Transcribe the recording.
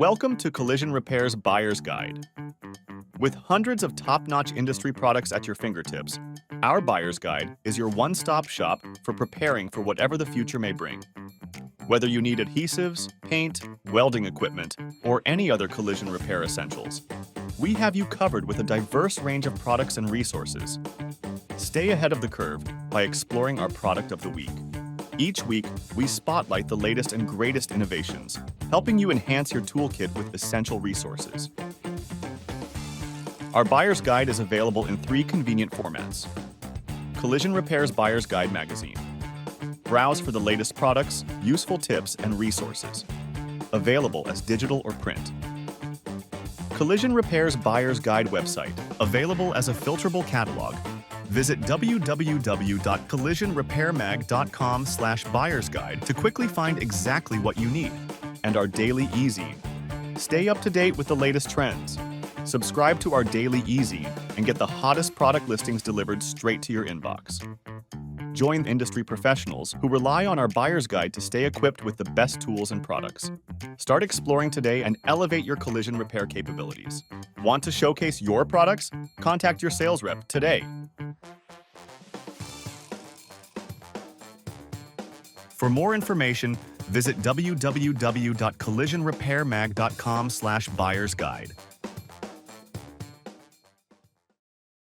Welcome to Collision Repair's Buyer's Guide. With hundreds of top-notch industry products at your fingertips, our Buyer's Guide is your one-stop shop for preparing for whatever the future may bring. Whether you need adhesives, paint, welding equipment, or any other collision repair essentials, we have you covered with a diverse range of products and resources. Stay ahead of the curve by exploring our product of the week. Each week, we spotlight the latest and greatest innovations, helping you enhance your toolkit with essential resources. Our Buyer's Guide is available in 3 convenient formats. Collision Repair's Buyer's Guide magazine. Browse for the latest products, useful tips, and resources. Available as digital or print. Collision Repair's Buyer's Guide website. Available as a filterable catalog. Visit www.collisionrepairmag.com/buyersguide to quickly find exactly what you need. And our daily e-zine. Stay up to date with the latest trends. Subscribe to our daily e-zine and get the hottest product listings delivered straight to your inbox. Join industry professionals who rely on our Buyer's Guide to stay equipped with the best tools and products. Start exploring today and elevate your collision repair capabilities. Want to showcase your products? Contact your sales rep today. For more information, visit www.collisionrepairmag.com/buyersguide.